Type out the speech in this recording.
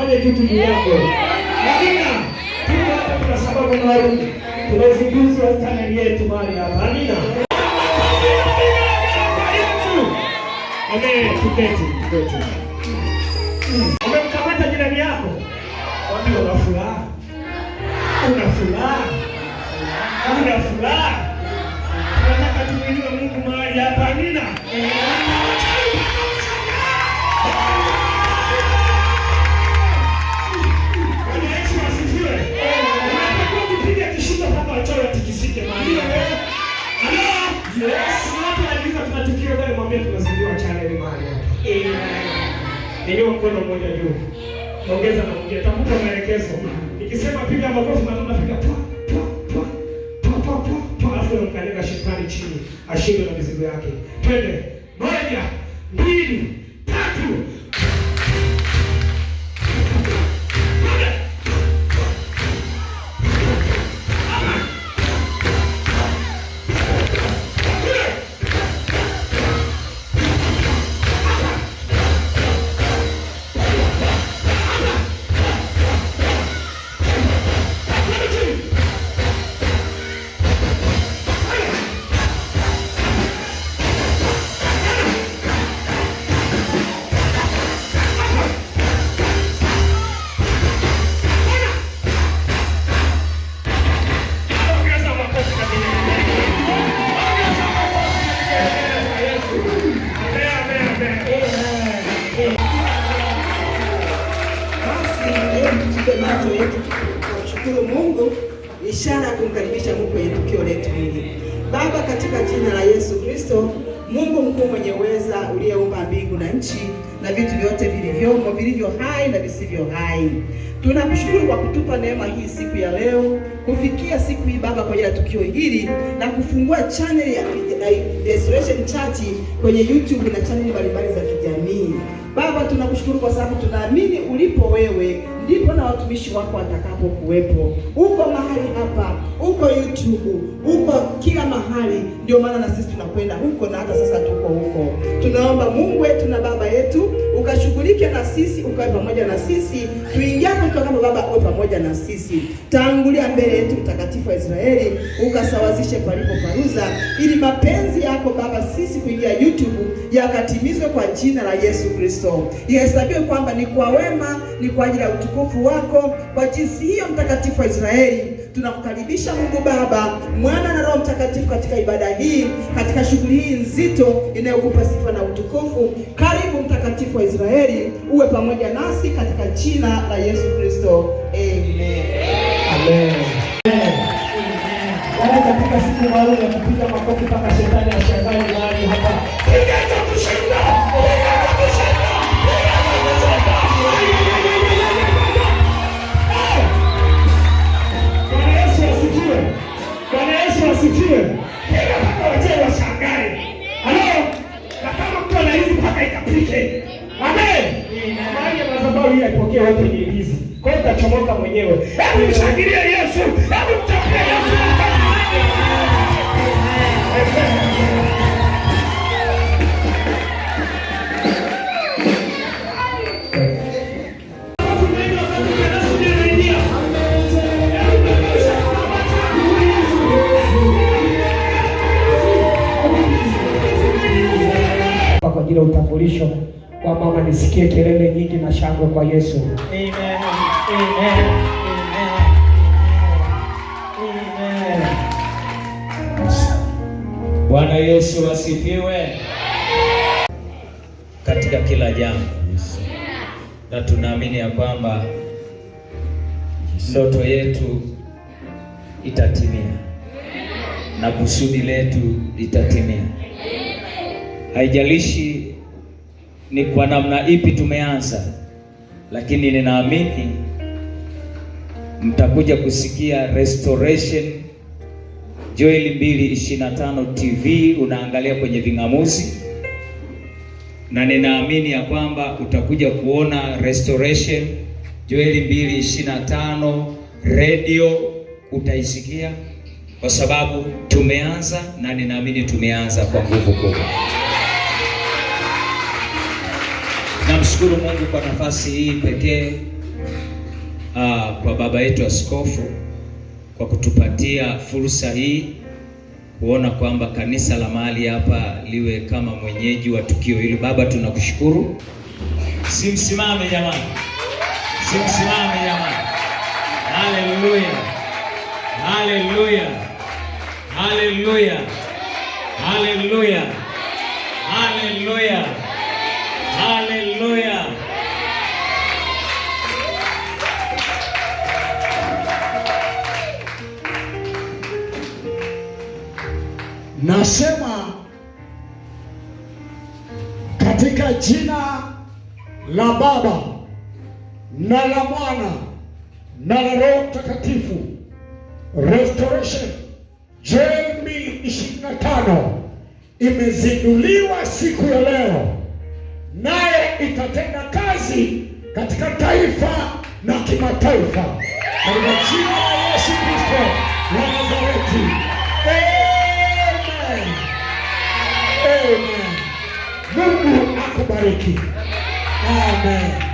afanye kitu juu yako. Amina. Kwa sababu maalum tunazinduzi wa channel yetu mahali hapa. Amina. Amen. Tuketi. Umemkamata jirani yako. Wapi una furaha? Una furaha? Una furaha? Tunataka tumwinue Mungu mahali hapa. Amina. Tunazindua channel mahali hapa. Ndio mkono mmoja juu. Ongeza na mwingine. Tafuta maelekezo. Nikisema piga makofi na tunapiga pa. Alafu unamkanyaga shetani chini. Ashinde na mizigo yake. Twende. 1, 2, 3. Macho yetu kumshukuru Mungu, ishara ya kumkaribisha Mungu kwenye tukio letu hili. Baba, katika jina la Yesu Kristo, Mungu mkuu mwenye uweza, uliyeumba mbingu na nchi na vitu vyote vilivyomo, vilivyo hai na visivyo hai, tunakushukuru kwa kutupa neema hii siku ya leo, kufikia siku hii Baba, kwa ajili ya tukio hili na kufungua channel ya Restoration Church kwenye YouTube na channel mbalimbali za kijamii. Baba, tunakushukuru kwa sababu tunaamini ulipo wewe ndipo na watumishi wako watakapo kuwepo. Uko mahali hapa, uko YouTube, uko kila mahali. Ndio maana na sisi tunakwenda huko na hata sasa tuko huko. Tunaomba Mungu wetu na Baba yetu ukashughulike na sisi, ukae pamoja na sisi. Tuingia kwa kama Baba uko pamoja na sisi. Tangulia mbele yetu Mtakatifu wa Israeli, ukasawazishe palipo paruza, ili mapenzi yako Baba sisi kuingia YouTube yakatimizwe kwa jina la Yesu Kristo. Ihesabiwe kwamba ni kwa wema, ni kwa ajili ya utukufu wako. Kwa jinsi hiyo Mtakatifu wa Israeli, tunakukaribisha Mungu Baba, Mwana na Roho Mtakatifu katika ibada hii, katika shughuli hii nzito inayokupa sifa na utukufu. Karibu Mtakatifu wa Israeli, uwe pamoja nasi katika jina la Yesu Kristo. Amen. Amen. Amen. Katika siku maalum ya kupiga makofi mpaka shetani ashangae mahali hapa. Piga kushinda. Bwana Yesu asifiwe. Piga mpaka waje washangae. Halo. Na kama mtu anaizi mpaka ikapike. Amen. Maana madhabahu hii ipokee wote ni hizi. Kwa hiyo utachomoka mwenyewe. Hebu mshangilie Yesu. Hebu mtapie Yesu. Kwa ajili ya utambulisho kwa mama, nisikie kelele nyingi na shangwe kwa Yesu. Amen. Amen. Amen. Bwana Yesu asifiwe. Katika kila jambo, na tunaamini ya kwamba ndoto yetu itatimia na kusudi letu litatimia. Haijalishi ni kwa namna ipi tumeanza, lakini ninaamini mtakuja kusikia Restoration Joel 225 TV unaangalia kwenye ving'amuzi, na ninaamini ya kwamba utakuja kuona Restoration Joel 225 radio utaisikia, kwa sababu tumeanza, na ninaamini tumeanza kwa nguvu kubwa. Namshukuru Mungu kwa nafasi hii pekee kwa baba yetu askofu kwa kutupatia fursa hii kuona kwamba kanisa la mahali hapa liwe kama mwenyeji wa tukio hili. Baba, tunakushukuru. Simsimame jamani, simsimame jamani. Haleluya, haleluya, haleluya, haleluya, haleluya, haleluya. Nasema katika jina la Baba na la Mwana na la Roho Mtakatifu, Restoration Joel 25 imezinduliwa siku ya leo, naye itatenda kazi katika taifa na kimataifa, katika jina la Yesu Kristo wa Nazareti. Amen. Amen. Mungu akubariki. Amen.